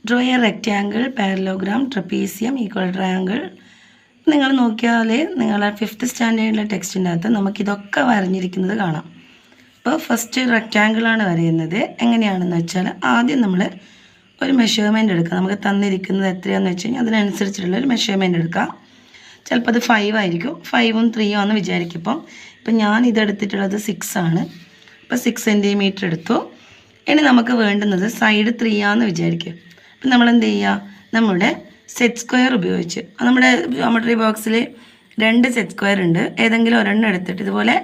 Draw A rectangle, parallelogram, trapezium, equal triangle. നിങ്ങൾ നോക്കിയാൽ നിങ്ങളുടെ 5th സ്റ്റാൻഡേർഡിലെ ടെക്സ്റ്റിൻ്റെ അകത്ത് നമുക്കിതൊക്കെ വരഞ്ഞിരിക്കുന്നത് കാണാം. അപ്പോൾ ഫസ്റ്റ് റെക്റ്റാങ്കിളാണ് വരയുന്നത്. എങ്ങനെയാണെന്ന് വെച്ചാൽ ആദ്യം നമ്മൾ ഒരു മെഷർമെൻറ്റ് എടുക്കുക. നമുക്ക് തന്നിരിക്കുന്നത് എത്രയാണെന്ന് വെച്ച് കഴിഞ്ഞാൽ അതിനനുസരിച്ചിട്ടുള്ള ഒരു മെഷർമെൻറ്റ് എടുക്കുക. ചിലപ്പോൾ അത് 5 ആയിരിക്കും, 5ഉം 3ഉം ആണെന്ന് വിചാരിക്കും. ഇപ്പം ഞാൻ ഇതെടുത്തിട്ടുള്ളത് 6 ആണ്. അപ്പോൾ 6 സെൻറ്റിമീറ്റർ എടുത്തു. ഇനി നമുക്ക് വേണ്ടുന്നത് സൈഡ് 3 ആണെന്ന് വിചാരിക്കും. അപ്പം നമ്മൾ എന്ത് ചെയ്യുക, നമ്മുടെ സെറ്റ് സ്ക്വയർ ഉപയോഗിച്ച് നമ്മുടെ ജോമെട്രി ബോക്സിൽ 2 സെറ്റ് സ്ക്വയർ ഉണ്ട്. ഏതെങ്കിലും ഒരെണ്ണം എടുത്തിട്ട് ഇതുപോലെ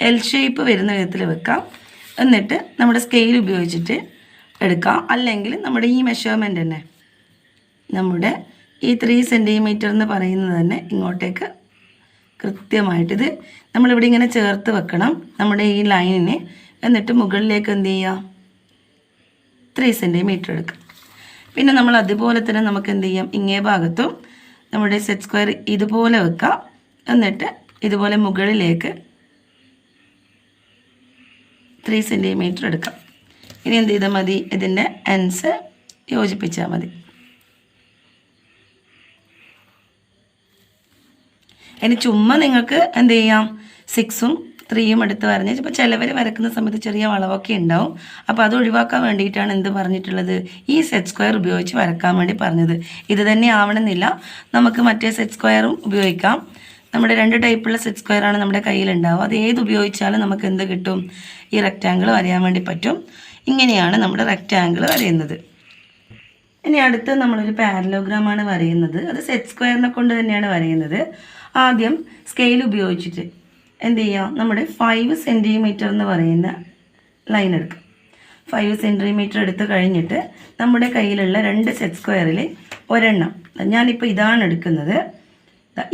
എൽ ഷേപ്പ് വരുന്ന വിധത്തിൽ വെക്കാം. എന്നിട്ട് നമ്മുടെ സ്കെയിൽ ഉപയോഗിച്ചിട്ട് എടുക്കാം. അല്ലെങ്കിൽ നമ്മുടെ ഈ മെഷർമെൻറ്റ് തന്നെ, നമ്മുടെ ഈ 3 സെൻറ്റിമീറ്റർ എന്ന് പറയുന്നത് തന്നെ ഇങ്ങോട്ടേക്ക് കൃത്യമായിട്ട് ഇത് നമ്മളിവിടെ ഇങ്ങനെ ചേർത്ത് വെക്കണം നമ്മുടെ ഈ ലൈനിനെ. എന്നിട്ട് മുകളിലേക്ക് എന്ത് ചെയ്യുക, 3 സെൻറ്റിമീറ്റർ എടുക്കുക. പിന്നെ നമ്മൾ അതുപോലെ തന്നെ നമുക്ക് എന്ത് ചെയ്യാം, ഇങ്ങേ ഭാഗത്തും നമ്മുടെ സെറ്റ് സ്ക്വയർ ഇതുപോലെ വെക്കാം. എന്നിട്ട് ഇതുപോലെ മുകളിലേക്ക് 3 സെൻറ്റിമീറ്റർ എടുക്കാം. ഇനി എന്ത് ചെയ്താൽ മതി, ഇതിൻ്റെ എൻഡ്സ് യോജിപ്പിച്ചാൽ മതി. ഇനി ചുമ്മാ നിങ്ങൾക്ക് എന്ത് ചെയ്യാം, 6ഉം 3ഉം എടുത്ത് വരഞ്ഞ് ഇപ്പോൾ ചിലവർ വരക്കുന്ന സമയത്ത് ചെറിയ വളവൊക്കെ ഉണ്ടാവും. അപ്പോൾ അത് ഒഴിവാക്കാൻ വേണ്ടിയിട്ടാണ് എന്ത് പറഞ്ഞിട്ടുള്ളത്, ഈ സെറ്റ് സ്ക്വയർ ഉപയോഗിച്ച് വരക്കാൻ വേണ്ടി പറഞ്ഞത്. ഇത് തന്നെ ആവണമെന്നില്ല, നമുക്ക് മറ്റേ സെറ്റ് സ്ക്വയറും ഉപയോഗിക്കാം. നമ്മുടെ 2 ടൈപ്പുള്ള സെറ്റ് സ്ക്വയറാണ് നമ്മുടെ കയ്യിലുണ്ടാവുക. അത് ഏത് ഉപയോഗിച്ചാലും നമുക്ക് എന്ത് കിട്ടും, ഈ റെക്റ്റാങ്കിൾ വരയാൻ വേണ്ടി പറ്റും. ഇങ്ങനെയാണ് നമ്മുടെ റെക്റ്റാങ്കിൾ വരയുന്നത്. ഇനി അടുത്ത് നമ്മളൊരു പാരലോഗ്രാമാണ് വരയുന്നത്. അത് സെറ്റ് സ്ക്വയറിനെ കൊണ്ട് തന്നെയാണ് വരയുന്നത്. ആദ്യം സ്കെയിൽ ഉപയോഗിച്ചിട്ട് എന്ത് ചെയ്യുക, നമ്മുടെ 5 സെൻറ്റിമീറ്റർ എന്ന് പറയുന്ന ലൈൻ എടുക്കുക. 5 സെൻറ്റിമീറ്റർ എടുത്ത് കഴിഞ്ഞിട്ട് നമ്മുടെ കയ്യിലുള്ള 2 സെറ്റ് സ്ക്വയറിൽ ഒരെണ്ണം, ഞാനിപ്പോൾ ഇതാണ് എടുക്കുന്നത്,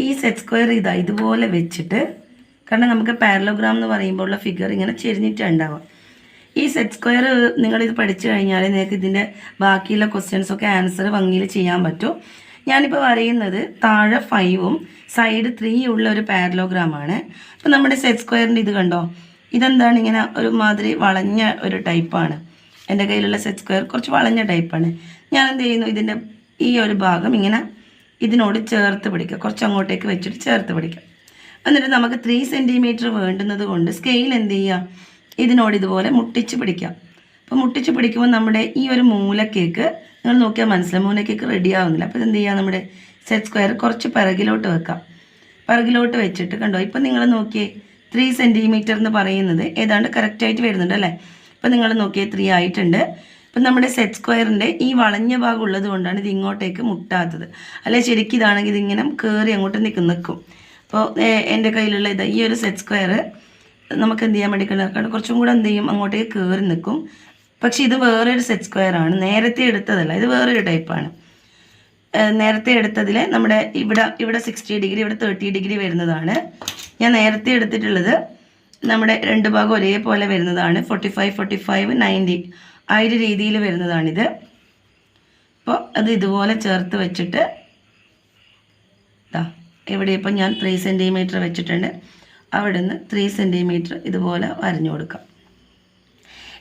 ഈ സെറ്റ് സ്ക്വയർ ഇതുപോലെ വെച്ചിട്ട്, കാരണം നമുക്ക് പാരലോഗ്രാം എന്ന് പറയുമ്പോൾ ഉള്ള ഫിഗർ ഇങ്ങനെ ചെരിഞ്ഞിട്ടാണ് ഉണ്ടാവുക. ഈ സെറ്റ് സ്ക്വയർ നിങ്ങളിത് പഠിച്ചു കഴിഞ്ഞാൽ നിങ്ങൾക്ക് ഇതിൻ്റെ ബാക്കിയുള്ള ക്വസ്റ്റ്യൻസൊക്കെ ആൻസർ ഭംഗിയിൽ ചെയ്യാൻ പറ്റും. ഞാനിപ്പോൾ വരയുന്നത് താഴെ 5ഉം സൈഡ് 3 ഉള്ള ഒരു പാരലോഗ്രാമാണ്. അപ്പോൾ നമ്മുടെ സെറ്റ് സ്ക്വയറിൻ്റെ ഇത് കണ്ടോ, ഇതെന്താണ് ഇങ്ങനെ ഒരു മാതിരി വളഞ്ഞ ഒരു ടൈപ്പാണ്. എൻ്റെ കയ്യിലുള്ള സെറ്റ് സ്ക്വയർ കുറച്ച് വളഞ്ഞ ടൈപ്പാണ്. ഞാൻ എന്ത് ചെയ്യുന്നു, ഇതിൻ്റെ ഈ ഒരു ഭാഗം ഇങ്ങനെ ഇതിനോട് ചേർത്ത് പിടിക്കുക, കുറച്ച് അങ്ങോട്ടേക്ക് വെച്ചിട്ട് ചേർത്ത് പിടിക്കുക. എന്നിട്ട് നമുക്ക് 3 സെൻറ്റിമീറ്റർ വേണ്ടുന്നത് കൊണ്ട് സ്കെയിൽ എന്ത് ചെയ്യുക, ഇതിനോട് ഇതുപോലെ മുട്ടിച്ച് പിടിക്കാം. അപ്പോൾ മുട്ടിച്ച് പിടിക്കുമ്പോൾ നമ്മുടെ ഈ ഒരു മൂലക്കേക്ക് നിങ്ങൾ നോക്കിയാൽ മനസ്സിലാവും, മൂലക്കേക്ക് റെഡി ആവുന്നില്ല. അപ്പോൾ ഇതെന്ത് ചെയ്യുക, നമ്മുടെ സെറ്റ് സ്ക്വയർ കുറച്ച് പിറകിലോട്ട് വെക്കാം. പിറകിലോട്ട് വെച്ചിട്ട് കണ്ടോ, ഇപ്പം നിങ്ങൾ നോക്കിയേ 3 സെൻറ്റിമീറ്റർ എന്ന് പറയുന്നത് ഏതാണ്ട് കറക്റ്റായിട്ട് വരുന്നുണ്ട് അല്ലേ. ഇപ്പം നിങ്ങൾ നോക്കിയേ 3 ആയിട്ടുണ്ട്. ഇപ്പം നമ്മുടെ സെറ്റ് സ്ക്വയറിൻ്റെ ഈ വളഞ്ഞ ഭാഗം ഉള്ളത് കൊണ്ടാണ് ഇത് ഇങ്ങോട്ടേക്ക് മുട്ടാത്തത്. അല്ലെ ശരിക്കും ഇതാണെങ്കിൽ ഇതിങ്ങനെ കയറി അങ്ങോട്ട് നിൽക്കും. അപ്പോൾ എൻ്റെ കയ്യിലുള്ള ഈ ഒരു സെറ്റ് സ്ക്വയർ നമുക്ക് എന്ത് ചെയ്യാൻ വേണ്ടി കാരണം കുറച്ചും കൂടെ എന്ത് ചെയ്യും, അങ്ങോട്ടേക്ക് കയറി നിൽക്കും. പക്ഷെ ഇത് വേറൊരു സെറ്റ് സ്ക്വയർ ആണ്, നേരത്തെ എടുത്തതല്ല, ഇത് വേറൊരു ടൈപ്പാണ്. നേരത്തെ എടുത്തതിൽ നമ്മുടെ ഇവിടെ 60 ഡിഗ്രി, ഇവിടെ 30 ഡിഗ്രി വരുന്നതാണ്. ഞാൻ നേരത്തെ എടുത്തിട്ടുള്ളത് നമ്മുടെ 2 ഭാഗം ഒരേപോലെ വരുന്നതാണ്. 45, 45, 90 ആ ഒരു രീതിയിൽ വരുന്നതാണിത്. അപ്പോൾ അത് ഇതുപോലെ ചേർത്ത് വെച്ചിട്ട് ഇവിടെ ഇപ്പം ഞാൻ 3 സെൻറ്റിമീറ്റർ വെച്ചിട്ടുണ്ട്. അവിടെ നിന്ന് 3 സെൻറ്റിമീറ്റർ ഇതുപോലെ വരഞ്ഞു കൊടുക്കാം.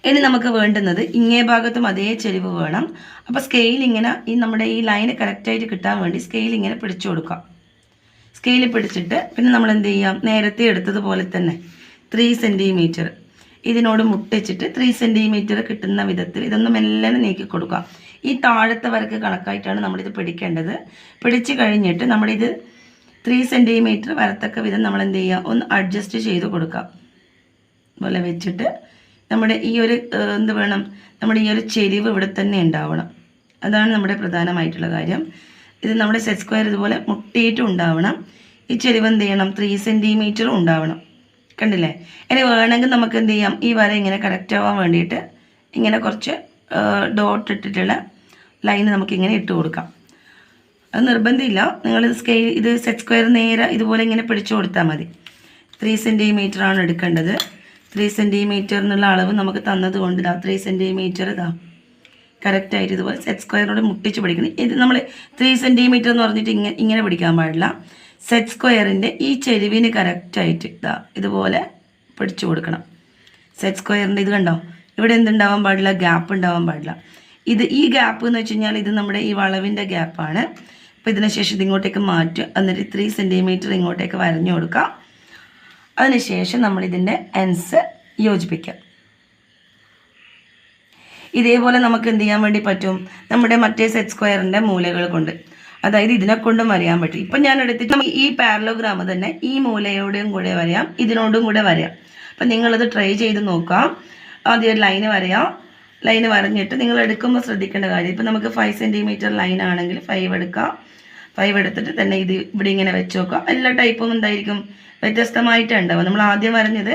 ഇനി നമുക്ക് വേണ്ടുന്നത് ഇങ്ങേ ഭാഗത്തും അതേ ചെരിവ് വേണം. അപ്പോൾ സ്കെയിൽ ഇങ്ങനെ നമ്മുടെ ഈ ലൈന് കറക്റ്റായിട്ട് കിട്ടാൻ വേണ്ടി സ്കെയിൽ ഇങ്ങനെ പിടിച്ചു കൊടുക്കാം. സ്കെയിൽ പിടിച്ചിട്ട് പിന്നെ നമ്മൾ എന്ത് ചെയ്യാം, നേരത്തെ എടുത്തതുപോലെ തന്നെ 3 സെൻറ്റിമീറ്റർ ഇതിനോട് മുട്ടിച്ചിട്ട് 3 സെൻറ്റിമീറ്റർ കിട്ടുന്ന വിധത്തിൽ ഇതൊന്ന് മെല്ലെ നീക്കി കൊടുക്കാം. ഈ താഴത്തെ വരക്ക് കണക്കായിട്ടാണ് നമ്മളിത് പിടിക്കേണ്ടത്. പിടിച്ച് കഴിഞ്ഞിട്ട് നമ്മളിത് 3 സെൻറ്റിമീറ്റർ വരത്തക്ക വിധം നമ്മൾ എന്ത് ചെയ്യുക, ഒന്ന് അഡ്ജസ്റ്റ് ചെയ്ത് കൊടുക്കാം. പോലെ വെച്ചിട്ട് നമ്മുടെ ഈ ഒരു എന്ത് വേണം, നമ്മുടെ ഈ ഒരു ചെരിവ് ഇവിടെ തന്നെ ഉണ്ടാവണം. അതാണ് നമ്മുടെ പ്രധാനമായിട്ടുള്ള കാര്യം. ഇത് നമ്മുടെ സെറ്റ് സ്ക്വയർ ഇതുപോലെ മുട്ടിയിട്ടും ഉണ്ടാവണം. ഈ ചെരിവ് എന്ത് ചെയ്യണം, 3 സെൻറ്റിമീറ്ററും ഉണ്ടാവണം. കണ്ടില്ലേ. ഇനി വേണമെങ്കിൽ നമുക്ക് എന്ത് ചെയ്യാം, ഈ വര ഇങ്ങനെ കറക്റ്റ് ആവാൻ വേണ്ടിയിട്ട് ഇങ്ങനെ കുറച്ച് ഡോട്ട് ഇട്ടിട്ടുള്ള ലൈൻ നമുക്കിങ്ങനെ ഇട്ട് കൊടുക്കാം. അത് നിർബന്ധമില്ല, നിങ്ങൾ ഇത് സെറ്റ് സ്ക്വയർ നേരെ ഇതുപോലെ ഇങ്ങനെ പിടിച്ചു കൊടുത്താൽ മതി. 3 സെൻറ്റിമീറ്റർ ആണ് എടുക്കേണ്ടത്. 3 സെൻറ്റിമീറ്റർ എന്നുള്ള അളവ് നമുക്ക് തന്നത് കൊണ്ട് 3 സെൻറ്റിമീറ്റർ കറക്റ്റായിട്ട് ഇതുപോലെ സെറ്റ് സ്ക്വയറിനോട് മുട്ടിച്ച് പിടിക്കണം. ഇത് നമ്മൾ 3 സെൻറ്റിമീറ്റർ എന്ന് പറഞ്ഞിട്ട് ഇങ്ങനെ പിടിക്കാൻ പാടില്ല. സെറ്റ് സ്ക്വയറിൻ്റെ ഈ ചെരിവിന് കറക്റ്റായിട്ട് ഇതുപോലെ പിടിച്ചു കൊടുക്കണം. സെറ്റ് സ്ക്വയറിൻ്റെ ഇത് കണ്ടോ, ഇവിടെ എന്തുണ്ടാവാൻ പാടില്ല, ഗ്യാപ്പ് ഉണ്ടാവാൻ പാടില്ല. ഈ ഗ്യാപ്പ് എന്ന് വെച്ച് കഴിഞ്ഞാൽ ഇത് നമ്മുടെ ഈ വളവിൻ്റെ ഗ്യാപ്പാണ്. അപ്പോൾ ഇതിന് ശേഷം ഇത് ഇങ്ങോട്ടേക്ക് മാറ്റുക. എന്നിട്ട് 3 സെൻറ്റിമീറ്റർ ഇങ്ങോട്ടേക്ക് വരഞ്ഞു കൊടുക്കാം. അതിനുശേഷം നമ്മളിതിൻ്റെ എൻഡ്സ് യോജിപ്പിക്കാം. ഇതേപോലെ നമുക്ക് എന്ത് ചെയ്യാൻ വേണ്ടി പറ്റും? നമ്മുടെ മറ്റേ സെറ്റ് സ്ക്വയറിൻ്റെ മൂലകൾ കൊണ്ട്, അതായത് ഇതിനെ കൊണ്ടും വരയാൻ പറ്റും. ഇപ്പം ഞാൻ എടുത്തിട്ട് ഈ പാരലോഗ്രാം തന്നെ ഈ മൂലയോടെയും കൂടെ വരയാം, ഇതിനോടും കൂടെ വരയാം. അപ്പം നിങ്ങളത് ട്രൈ ചെയ്ത് നോക്കാം. ആദ്യം ഒരു ലൈന് വരയാം. ലൈന് വരഞ്ഞിട്ട് നിങ്ങൾ എടുക്കുമ്പോൾ ശ്രദ്ധിക്കേണ്ട കാര്യം, ഇപ്പം നമുക്ക് 5 സെൻറ്റിമീറ്റർ ലൈൻ ആണെങ്കിൽ 5 എടുക്കാം. 5 എടുത്തിട്ട് തന്നെ ഇത് ഇവിടെ ഇങ്ങനെ വെച്ച് നോക്കാം. എല്ലാ ടൈപ്പും എന്തായിരിക്കും? വ്യത്യസ്തമായിട്ടുണ്ടാവും. നമ്മൾ ആദ്യം വരഞ്ഞത്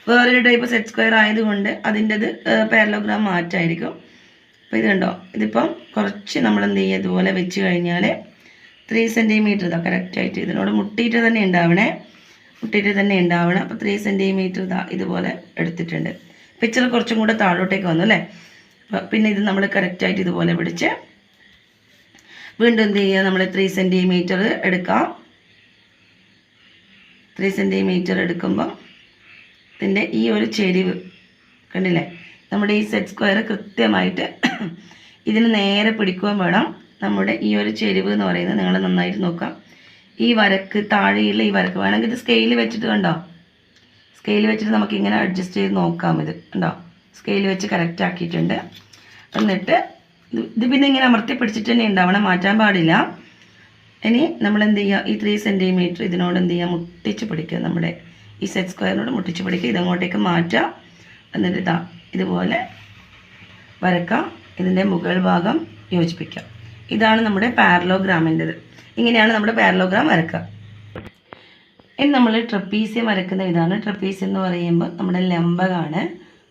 വേറൊരു ടൈപ്പ് സെറ്റ് സ്ക്വയർ ആയതുകൊണ്ട് അതിൻ്റെത് പാരലോഗ്രാം മാറ്റമായിരിക്കും. അപ്പോൾ ഇത് കണ്ടോ, ഇതിപ്പം കുറച്ച് നമ്മൾ എന്ത് ചെയ്യുക, ഇതുപോലെ വെച്ച് കഴിഞ്ഞാൽ 3 സെൻറ്റിമീറ്റർ ഇതാ കറക്റ്റായിട്ട് ഇതിനോട് മുട്ടിയിട്ട് തന്നെ ഉണ്ടാവണം. അപ്പോൾ 3 സെൻറ്റിമീറ്റർ ഇതാ ഇതുപോലെ എടുത്തിട്ടുണ്ട്. പിക്ചർ കുറച്ചും കൂടെ താഴോട്ടേക്ക് വന്നു അല്ലേ. പിന്നെ ഇത് നമ്മൾ കറക്റ്റായിട്ട് ഇതുപോലെ പിടിച്ച് വീണ്ടും എന്ത് ചെയ്യുക, നമ്മൾ 3 സെൻറ്റിമീറ്റർ എടുക്കാം. 3 സെൻറ്റിമീറ്റർ എടുക്കുമ്പോൾ ഇതിൻ്റെ ഈ ഒരു ചെരിവ് കണ്ടില്ലേ, നമ്മുടെ ഈ സെറ്റ് സ്ക്വയർ കൃത്യമായിട്ട് ഇതിന് നേരെ പിടിക്കുകയും വേണം. നമ്മുടെ ഈ ഒരു ചെരിവ് എന്ന് പറയുന്നത് നിങ്ങൾ നന്നായിട്ട് നോക്കാം. ഈ വരക്ക് താഴെയുള്ള ഈ വരക്ക് വേണമെങ്കിൽ ഇത് സ്കെയിൽ വെച്ചിട്ട് കണ്ടോ, സ്കെയിൽ വെച്ചിട്ട് നമുക്ക് ഇങ്ങനെ അഡ്ജസ്റ്റ് ചെയ്ത് നോക്കാം. ഇത് കണ്ടോ, സ്കെയിൽ വെച്ച് കറക്റ്റ് ആക്കിയിട്ടുണ്ട്. എന്നിട്ട് ഇത് പിന്നെ ഇങ്ങനെ അമർത്തി പിടിച്ചിട്ട് തന്നെ ഉണ്ടാവണം, മാറ്റാൻ പാടില്ല. ഇനി നമ്മൾ എന്ത് ചെയ്യുക, ഈ 3 സെൻറ്റിമീറ്റർ ഇതിനോട് എന്ത് ചെയ്യുക, മുട്ടിച്ച് പിടിക്കുക. നമ്മുടെ ഈ സെറ്റ് സ്ക്വയറിനോട് മുട്ടിച്ച് പിടിക്കുക. ഇതങ്ങോട്ടേക്ക് മാറ്റാം. എന്നിട്ട് ഇതാ ഇതുപോലെ വരക്കാം. ഇതിൻ്റെ മുകൾ ഭാഗം യോജിപ്പിക്കാം. ഇതാണ് നമ്മുടെ പാരലോഗ്രാമിൻ്റെത്. ഇങ്ങനെയാണ് നമ്മുടെ പാരലോഗ്രാം വരക്കുക. ഇനി നമ്മൾ ട്രപ്പീസ്യം വരക്കുന്ന ഇതാണ്. ട്രപ്പീസ്യം എന്ന് പറയുമ്പോൾ നമ്മുടെ ലംബകമാണ്.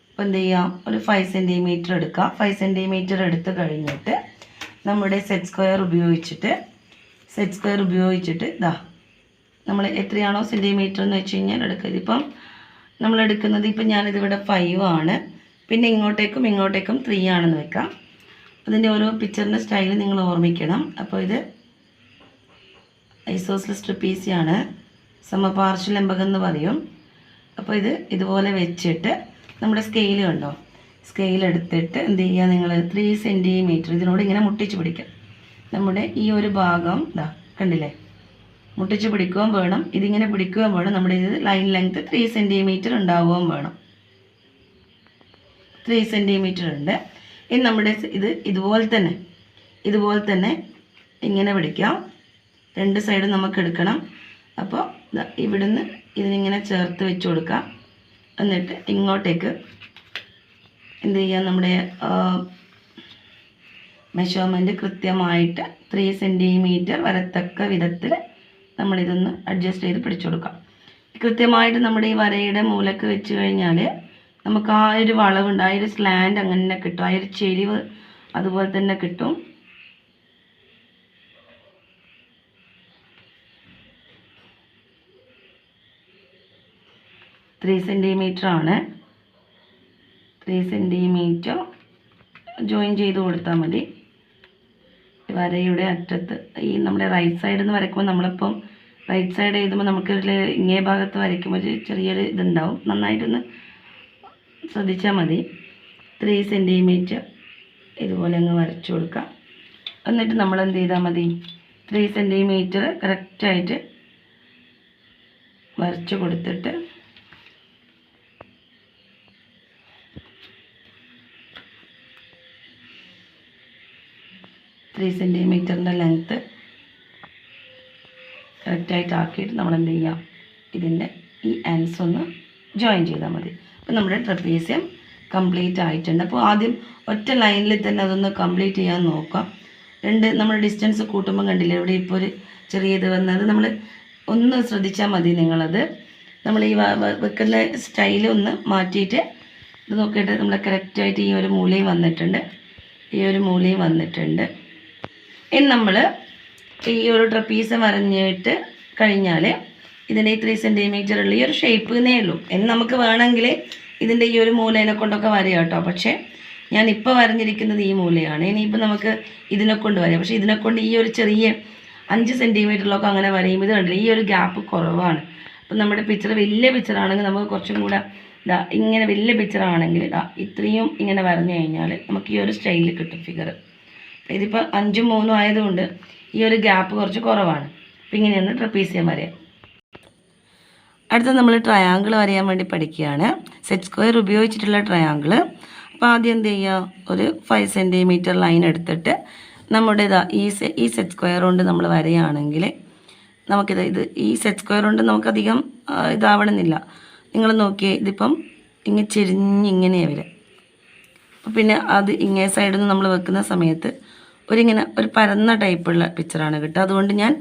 അപ്പോൾ എന്ത് ചെയ്യാം, ഒരു 5 സെൻറ്റിമീറ്റർ എടുക്കാം. 5 സെൻറ്റിമീറ്റർ എടുത്ത് കഴിഞ്ഞിട്ട് നമ്മുടെ സെറ്റ് സ്ക്വയർ ഉപയോഗിച്ചിട്ട് ഇതാ നമ്മൾ എത്രയാണോ സെൻറ്റിമീറ്റർ എന്ന് വെച്ച് കഴിഞ്ഞാൽ എടുക്കുക. ഇതിപ്പം നമ്മൾ എടുക്കുന്നത്, ഇപ്പം ഞാനിതിവിടെ 5 ആണ്. പിന്നെ ഇങ്ങോട്ടേക്കും 3 ആണെന്ന് വെക്കാം. അതിൻ്റെ ഓരോ പിക്ചറിൻ്റെ സ്റ്റൈൽ നിങ്ങൾ ഓർമ്മിക്കണം. അപ്പോൾ ഇത് ഐസോസെലസ് ട്രപ്പീസിയാണ്, സമപാർശ്വ ലംബകം എന്ന് പറയും. അപ്പോൾ ഇത് ഇതുപോലെ വെച്ചിട്ട് നമ്മുടെ സ്കെയിൽ കണ്ടോ, സ്കെയിൽ എടുത്തിട്ട് എന്ത് ചെയ്യുക, നിങ്ങൾ 3 സെൻറ്റിമീറ്റർ ഇതിനോട് ഇങ്ങനെ മുട്ടിച്ച് പിടിക്കുക. നമ്മുടെ ഈ ഒരു ഭാഗം ഇതാ കണ്ടില്ലേ, മുട്ടിച്ച് പിടിക്കുകയും വേണം, ഇതിങ്ങനെ പിടിക്കുകയും വേണം. നമ്മുടെ ഇത് ലൈൻ ലെങ്ത് 3 സെൻറ്റിമീറ്റർ ഉണ്ടാവുകയും വേണം. 3 സെൻറ്റിമീറ്റർ ഉണ്ട്. ഇനി നമ്മുടെ ഇത് ഇതുപോലെ തന്നെ ഇങ്ങനെ പിടിക്കാം. 2 സൈഡും നമുക്ക് എടുക്കണം. അപ്പോൾ ഇവിടുന്ന് ഇതിനിങ്ങനെ ചേർത്ത് വെച്ച് കൊടുക്കാം. എന്നിട്ട് ഇങ്ങോട്ടേക്ക് എന്ത് ചെയ്യാം, നമ്മുടെ മെഷർമെൻറ്റ് കൃത്യമായിട്ട് 3 സെൻറ്റിമീറ്റർ വരത്തക്ക വിധത്തിൽ നമ്മളിതൊന്ന് അഡ്ജസ്റ്റ് ചെയ്ത് പിടിച്ചു കൊടുക്കാം. കൃത്യമായിട്ട് നമ്മുടെ ഈ വരയുടെ മൂലക്ക് വെച്ച് കഴിഞ്ഞാൽ നമുക്ക് ആ ഒരു വളവുണ്ട്, ആ ഒരു സ്ലാൻഡ് അങ്ങനെ കിട്ടും, ആ ഒരു ചെരിവ് അതുപോലെ തന്നെ കിട്ടും. ത്രീ സെൻറ്റിമീറ്റർ ആണ്. 3 സെൻറ്റിമീറ്റർ ജോയിൻ ചെയ്ത് കൊടുത്താൽ മതി. വരയുടെ അറ്റത്ത് ഈ നമ്മുടെ റൈറ്റ് സൈഡിൽ നിന്ന് വരയ്ക്കുമ്പോൾ, നമ്മളിപ്പം റൈറ്റ് സൈഡ് എഴുതുമ്പോൾ നമുക്ക് ഇങ്ങേ ഭാഗത്ത് വരയ്ക്കുമ്പോൾ ചെറിയൊരു ഇതുണ്ടാവും. നന്നായിട്ടൊന്ന് ശ്രദ്ധിച്ചാൽ മതി. 3 സെൻറ്റിമീറ്റർ ഇതുപോലെ അങ്ങ് വരച്ചു കൊടുക്കാം. എന്നിട്ട് നമ്മൾ എന്ത് ചെയ്താൽ മതി, 3 സെൻറ്റിമീറ്റർ കറക്റ്റായിട്ട് വരച്ചു കൊടുത്തിട്ട് സെൻറ്റിമീറ്ററിൻ്റെ ലെങ്ത്ത് കറക്റ്റായിട്ട് ആക്കിയിട്ട് നമ്മൾ എന്ത് ചെയ്യാം, ഇതിൻ്റെ ഈ ആൻസ് ഒന്ന് ജോയിൻ ചെയ്താൽ മതി. അപ്പോൾ നമ്മുടെ ട്രപ്പീസ്യം കംപ്ലീറ്റ് ആയിട്ടുണ്ട്. അപ്പോൾ ആദ്യം ഒറ്റ ലൈനിൽ തന്നെ അതൊന്ന് കംപ്ലീറ്റ് ചെയ്യാൻ നോക്കാം. നമ്മൾ ഡിസ്റ്റൻസ് കൂട്ടുമ്പോൾ കണ്ടില്ലേ, ഇവിടെ ഇപ്പോൾ ഒരു ചെറിയ ഇത് വന്നത് നമ്മൾ ഒന്ന് ശ്രദ്ധിച്ചാൽ മതി. നിങ്ങളത് നമ്മൾ ഈ വെക്കുന്ന സ്റ്റൈൽ ഒന്ന് മാറ്റിയിട്ട് ഇത് നോക്കിയിട്ട് നമ്മൾ കറക്റ്റായിട്ട് ഈ ഒരു മൂലയും വന്നിട്ടുണ്ട്. ഇനി നമ്മൾ ഈ ഒരു ട്രപ്പീസ് വരഞ്ഞിട്ട് കഴിഞ്ഞാൽ ഇതിൻ്റെ ഈ 3 സെൻറ്റിമീറ്റർ ഉള്ള ഈ ഒരു ഷേപ്പ് എന്നേ ഉള്ളൂ. എന്ന് നമുക്ക് വേണമെങ്കിൽ ഇതിൻ്റെ ഈ ഒരു മൂലേനെ കൊണ്ടൊക്കെ വരയാം കേട്ടോ. പക്ഷേ ഞാനിപ്പോൾ വരഞ്ഞിരിക്കുന്നത് ഈ മൂലയാണ്. ഇനിയിപ്പോൾ നമുക്ക് ഇതിനെ കൊണ്ട് വരാം. പക്ഷേ ഇതിനെക്കൊണ്ട് ഈ ഒരു ചെറിയ 5 സെൻറ്റിമീറ്ററിലൊക്കെ അങ്ങനെ വരയും. ഇത് കണ്ടില്ല, ഈ ഒരു ഗ്യാപ്പ് കുറവാണ്. അപ്പം നമ്മുടെ പിക്ചർ വലിയ പിക്ചറാണെങ്കിൽ നമുക്ക് കുറച്ചും കൂടെ ഇതാ ഇങ്ങനെ വലിയ പിക്ചർ ആണെങ്കിൽ ഇതാ ഇത്രയും ഇങ്ങനെ വരഞ്ഞു കഴിഞ്ഞാൽ നമുക്ക് ഈ ഒരു സ്റ്റൈലിൽ കിട്ടും ഫിഗർ. ഇതിപ്പോൾ 5ഉം 3ഉം ആയതുകൊണ്ട് ഈ ഒരു ഗ്യാപ്പ് കുറച്ച് കുറവാണ്. അപ്പോൾ ഇങ്ങനെയാണ് ട്രപ്പീസിയം വരയാം. അടുത്ത നമ്മൾ ട്രയാങ്കിൾ വരയാൻ വേണ്ടി പഠിക്കുകയാണ്. സെറ്റ് സ്ക്വയർ ഉപയോഗിച്ചിട്ടുള്ള ട്രയാങ്കിൾ. അപ്പോൾ ആദ്യം എന്ത് ചെയ്യുക, ഒരു 5 സെൻറ്റിമീറ്റർ ലൈൻ എടുത്തിട്ട് നമ്മുടെ ഈ സെറ്റ് സ്ക്വയർ കൊണ്ട് നമ്മൾ വരയാണെങ്കിൽ നമുക്കിത് ഈ സെറ്റ് സ്ക്വയർ കൊണ്ട് നമുക്കധികം ഇതാവണമെന്നില്ല. നിങ്ങൾ നോക്കിയേ, ഇതിപ്പം ഇങ്ങനെ ചെരിഞ്ഞിങ്ങനെയാണ് വരിക. അപ്പോൾ പിന്നെ അത് ഇങ്ങേ സൈഡിൽ നിന്ന് നമ്മൾ വെക്കുന്ന സമയത്ത് ഒരു പരന്ന ടൈപ്പുള്ള പിക്ചറാണ് കിട്ടുക. അതുകൊണ്ട് ഞാൻ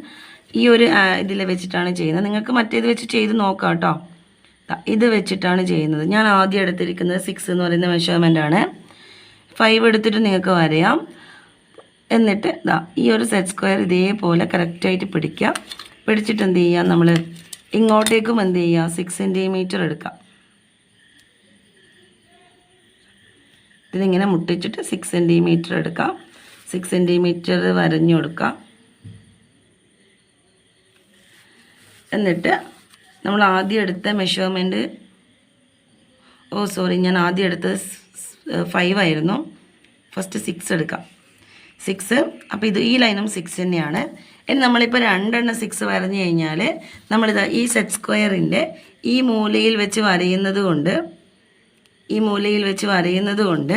ഈ ഒരു ഇതിൽ വെച്ചിട്ടാണ് ചെയ്യുന്നത്. നിങ്ങൾക്ക് മറ്റേത് വെച്ച് ചെയ്ത് നോക്കാം കേട്ടോ. ഇത് വെച്ചിട്ടാണ് ചെയ്യുന്നത്. ഞാൻ ആദ്യം എടുത്തിരിക്കുന്നത് 6 എന്ന് പറയുന്ന മെഷർമെൻ്റ് ആണ്. 5 എടുത്തിട്ട് നിങ്ങൾക്ക് വരയാം. എന്നിട്ട് ഈ ഒരു സെറ്റ് സ്ക്വയർ ഇതേപോലെ കറക്റ്റായിട്ട് പിടിക്കുക. പിടിച്ചിട്ട് എന്ത് ചെയ്യുക, നമ്മൾ ഇങ്ങോട്ടേക്കും എന്ത് ചെയ്യുക, 6 സെൻറ്റിമീറ്റർ എടുക്കുക. ഇതിനിങ്ങനെ മുട്ടിച്ചിട്ട് 6 സെൻറ്റിമീറ്റർ എടുക്കാം. 6 സെൻറ്റിമീറ്റർ വരഞ്ഞു കൊടുക്കാം. എന്നിട്ട് നമ്മൾ ആദ്യം എടുത്ത മെഷർമെൻറ്റ്, ഞാൻ ആദ്യം എടുത്തത് 5 ആയിരുന്നു. ഫസ്റ്റ് 6 എടുക്കാം. 6. അപ്പോൾ ഈ ലൈനും 6 തന്നെയാണ്. ഇനി നമ്മളിപ്പോൾ 2 എണ്ണം 6 വരഞ്ഞു കഴിഞ്ഞാൽ നമ്മളിതാ ഈ സെറ്റ് സ്ക്വയറിൻ്റെ ഈ മൂലയിൽ വെച്ച് വരയുന്നത് കൊണ്ട്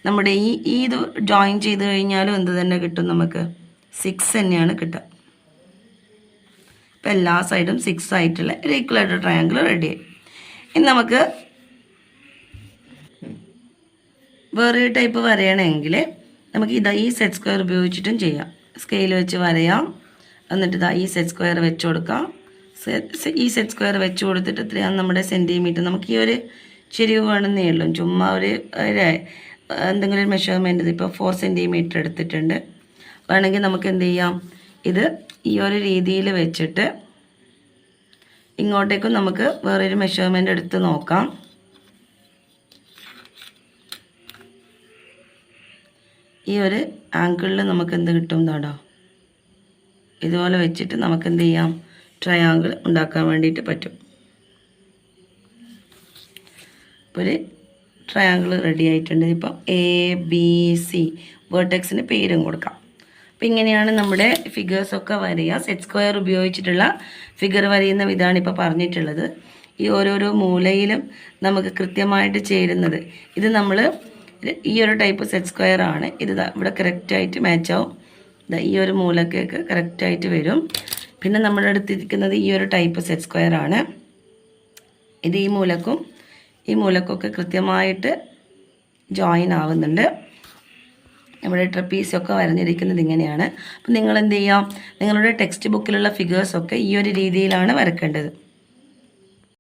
നമ്മുടെ ഇത് ജോയിൻ ചെയ്ത് കഴിഞ്ഞാലും എന്ത് തന്നെ കിട്ടും, നമുക്ക് 6 തന്നെയാണ് കിട്ടുക. ഇപ്പോൾ എല്ലാ സൈഡും 6 ആയിട്ടുള്ള ഒരു ഈക്വലായിട്ട് ട്രയാങ്കിൾ റെഡിയായി. ഇനി നമുക്ക് വേറൊരു ടൈപ്പ് വരയണമെങ്കിൽ നമുക്ക് ഈ സെറ്റ് സ്ക്വയർ ഉപയോഗിച്ചിട്ടും ചെയ്യാം. സ്കെയിൽ വെച്ച് വരയാം. എന്നിട്ട് ഈ സെറ്റ് സ്ക്വയർ വെച്ച് കൊടുക്കാം. ഈ സെറ്റ് സ്ക്വയർ വെച്ച് കൊടുത്തിട്ട് എത്രയാണ് നമ്മുടെ സെൻറ്റിമീറ്റർ, നമുക്ക് ഈ ഒരു ചെരിവ് വേണമെന്നേ ഉള്ളൂ. ചുമ്മാ എന്തെങ്കിലും ഒരു മെഷർമെൻറ്റ് ഇപ്പോൾ 4 സെൻറ്റിമീറ്റർ എടുത്തിട്ടുണ്ട്. വേണമെങ്കിൽ നമുക്ക് എന്ത് ചെയ്യാം, ഇത് ഈ ഒരു രീതിയിൽ വെച്ചിട്ട് ഇങ്ങോട്ടേക്കും നമുക്ക് വേറൊരു മെഷർമെൻറ്റ് എടുത്ത് നോക്കാം. ഈ ഒരു ആംഗിളിൽ നമുക്ക് എന്ത് കിട്ടും എന്നാടോ, ഇതുപോലെ വെച്ചിട്ട് നമുക്ക് എന്ത് ചെയ്യാം, ട്രയാങ്കിൾ ഉണ്ടാക്കാൻ വേണ്ടിയിട്ട് പറ്റും. ഇപ്പോൾ ഒരു ട്രയാങ്കിൾ റെഡി ആയിട്ടുണ്ട്. ഇപ്പം ABC വേർട്ടെക്സിന് പേരും കൊടുക്കാം. അപ്പോൾ ഇങ്ങനെയാണ് നമ്മുടെ ഫിഗേഴ്സൊക്കെ വരയുക. സെറ്റ് സ്ക്വയർ ഉപയോഗിച്ചിട്ടുള്ള ഫിഗർ വരയുന്ന വിധമാണ് ഇപ്പോൾ പറഞ്ഞിട്ടുള്ളത്. ഈ ഓരോരോ മൂലയിലും നമുക്ക് കൃത്യമായിട്ട് ചേരുന്നത്. ഇത് നമ്മൾ ഈ ഒരു ടൈപ്പ് സെറ്റ് സ്ക്വയർ ആണ്. ഇത് ഇവിടെ കറക്റ്റായിട്ട് മാച്ചാവും. ഈ ഒരു മൂലക്കൊക്കെ കറക്റ്റായിട്ട് വരും. പിന്നെ നമ്മുടെ അടുത്തിരിക്കുന്നത് ഈ ഒരു ടൈപ്പ് സെറ്റ് സ്ക്വയർ ആണ്. ഇത് ഈ മൂലക്കൊക്കെ കൃത്യമായിട്ട് ജോയിൻ ആവുന്നുണ്ട്. ഇവിടെ ട്രപ്പീസൊക്കെ വരഞ്ഞിരിക്കുന്നത് ഇങ്ങനെയാണ്. അപ്പം നിങ്ങൾ എന്ത് ചെയ്യാം, നിങ്ങളുടെ ടെക്സ്റ്റ് ബുക്കിലുള്ള ഫിഗേഴ്സൊക്കെ ഈ ഒരു രീതിയിലാണ് വരക്കേണ്ടത്.